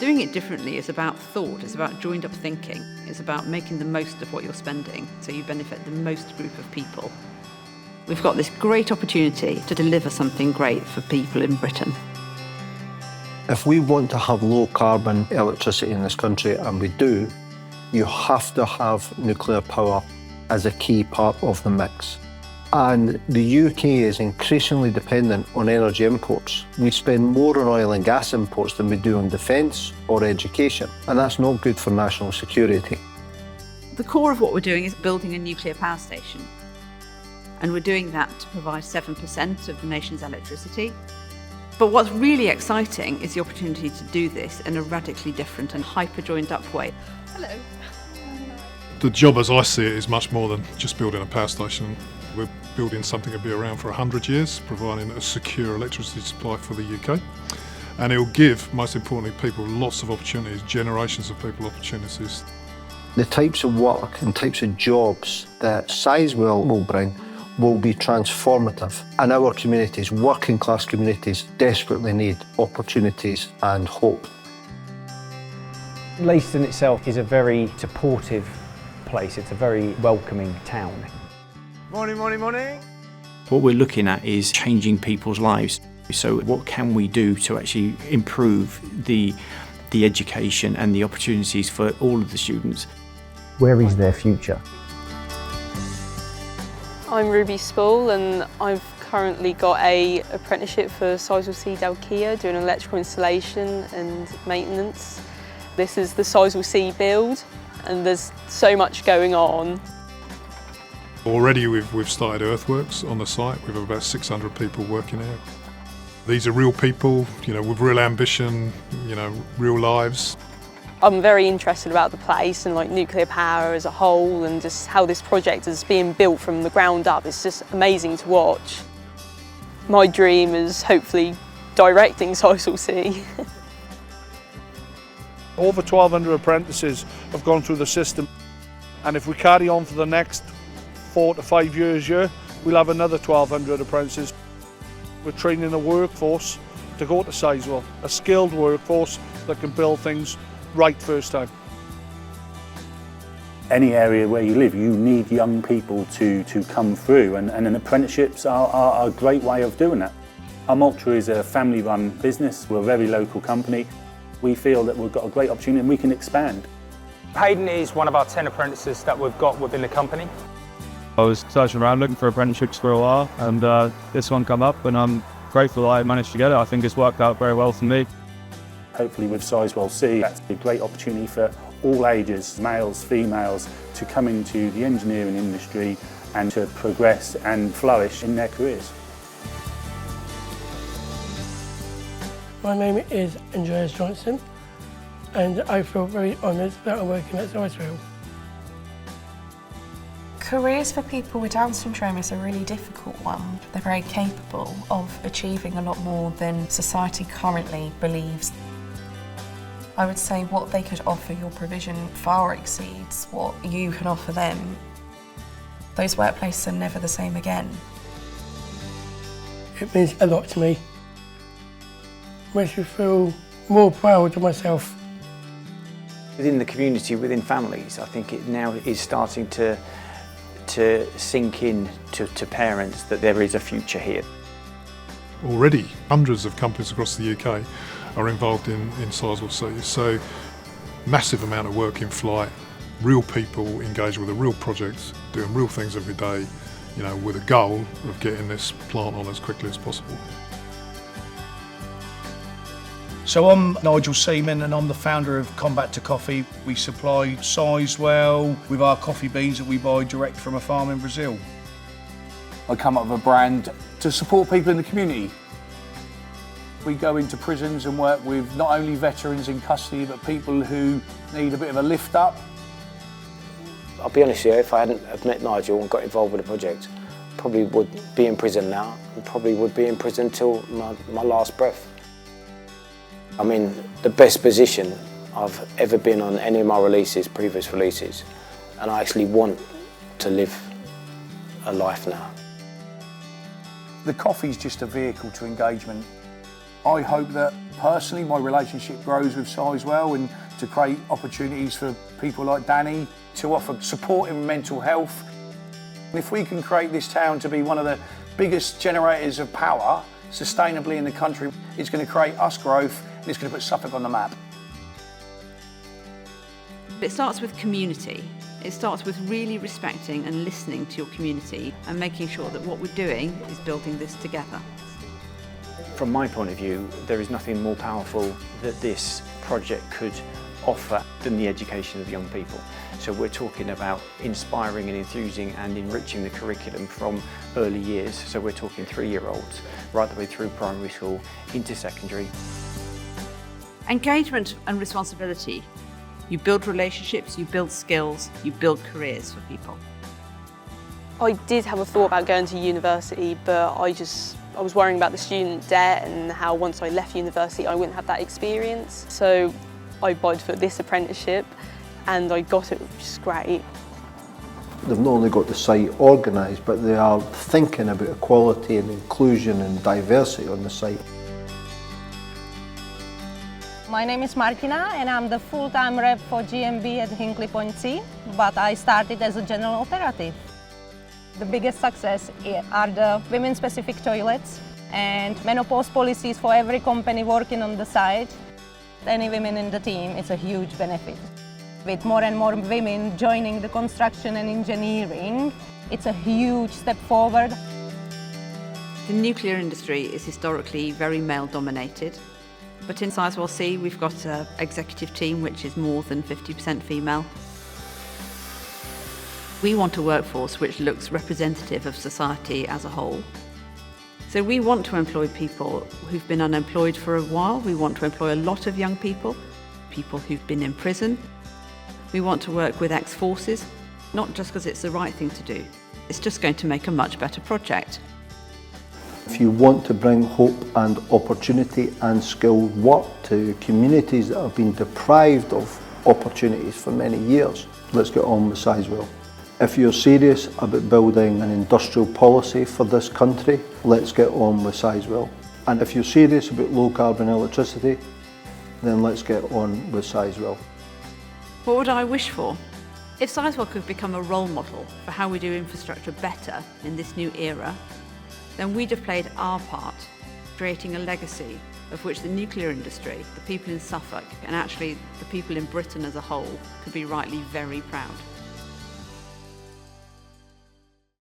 Doing it differently is about thought, it's about joined up thinking, it's about making the most of what you're spending so you benefit the most group of people. We've got this great opportunity to deliver something great for people in Britain. If we want to have low carbon electricity in this country, and we do, you have to have nuclear power as a key part of the mix. And the UK is increasingly dependent on energy imports. We spend more on oil and gas imports than we do on defence or education, and that's not good for national security. The core of what we're doing is building a nuclear power station. And we're doing that to provide 7% of the nation's electricity. But what's really exciting is the opportunity to do this in a radically different and hyper-joined up way. Hello. The job as I see it is much more than just building a power station. We're building something that'll be around for 100 years, providing a secure electricity supply for the UK. And it will give, most importantly, people lots of opportunities, generations of people opportunities. The types of work and types of jobs that Sizewell will bring will be transformative. And our communities, working class communities, desperately need opportunities and hope. Leiston itself is a very supportive place. It's a very welcoming town. Morning, morning, morning. What we're looking at is changing people's lives. So what can we do to actually improve the education and the opportunities for all of the students? Where is their future? I'm Ruby Spall and I've currently got an apprenticeship for Sizewell C doing electrical installation and maintenance. This is the Sizewell C build and there's so much going on. Already we've started earthworks on the site. We've got about 600 people working here. These are real people, with real ambition, real lives. I'm very interested about the place and nuclear power as a whole and just how this project is being built from the ground up. It's just amazing to watch. My dream is hopefully directing Sizewell C. Over 1,200 apprentices have gone through the system, and if we carry on for the next 4 to 5 years here, we'll have another 1,200 apprentices. We're training a workforce to go to Sizewell, a skilled workforce that can build things right first time. Any area where you live, you need young people to come through, and apprenticeships are a great way of doing that. Ultra is a family-run business. We're a very local company. We feel that we've got a great opportunity and we can expand. Hayden is one of our 10 apprentices that we've got within the company. I was searching around looking for apprenticeships for a while, and this one come up, and I'm grateful that I managed to get it. I think it's worked out very well for me. Hopefully with Sizewell C, that's a great opportunity for all ages, males, females, to come into the engineering industry and to progress and flourish in their careers. My name is Andreas Johnson, and I feel very honoured that I'm working at Sizewell. Careers for people with Down syndrome is a really difficult one. They're very capable of achieving a lot more than society currently believes. I would say what they could offer your provision far exceeds what you can offer them. Those workplaces are never the same again. It means a lot to me. Makes me feel more proud of myself. Within the community, within families, I think it now is starting to sink in to parents that there is a future here. Already, hundreds of companies across the UK are involved in Sizewell C, so massive amount of work in flight, real people engaged with a real project, doing real things every day, with a goal of getting this plant on as quickly as possible. So I'm Nigel Seaman and I'm the founder of Combat to Coffee. We supply Sizewell with our coffee beans that we buy direct from a farm in Brazil. I come up with a brand to support people in the community. We go into prisons and work with not only veterans in custody but people who need a bit of a lift up. I'll be honest with you, if I hadn't have met Nigel and got involved with the project, probably would be in prison now and probably would be in prison till my last breath. I'm in the best position I've ever been on any of my previous releases, and I actually want to live a life now. The coffee's just a vehicle to engagement. I hope that personally my relationship grows with Sizewell and to create opportunities for people like Danny to offer support in mental health. And if we can create this town to be one of the biggest generators of power sustainably in the country, it's going to create us growth and it's going to put Suffolk on the map. It starts with community. It starts with really respecting and listening to your community and making sure that what we're doing is building this together. From my point of view, there is nothing more powerful that this project could offer than the education of young people. So we're talking about inspiring and enthusing and enriching the curriculum from early years. So we're talking 3-year-olds right the way through primary school into secondary. Engagement and responsibility. You build relationships, you build skills, you build careers for people. I did have a thought about going to university, but I was worrying about the student debt and how once I left university I wouldn't have that experience. So I applied for this apprenticeship and I got it, which is great. They've not only got the site organised, but they are thinking about equality and inclusion and diversity on the site. My name is Martina and I'm the full-time rep for GMB at Hinkley Point C, but I started as a general operative. The biggest success are the women-specific toilets and menopause policies for every company working on the site. Any women in the team, it's a huge benefit. With more and more women joining the construction and engineering, it's a huge step forward. The nuclear industry is historically very male-dominated, but in Sizewell C we've got an executive team which is more than 50% female. We want a workforce which looks representative of society as a whole. So we want to employ people who've been unemployed for a while. We want to employ a lot of young people, people who've been in prison. We want to work with ex-forces, not just because it's the right thing to do. It's just going to make a much better project. If you want to bring hope and opportunity and skilled work to communities that have been deprived of opportunities for many years, let's get on with Sizewell. If you're serious about building an industrial policy for this country, let's get on with Sizewell. And if you're serious about low carbon electricity, then let's get on with Sizewell. What would I wish for? If Sizewell could become a role model for how we do infrastructure better in this new era, then we'd have played our part, creating a legacy of which the nuclear industry, the people in Suffolk, and actually the people in Britain as a whole could be rightly very proud.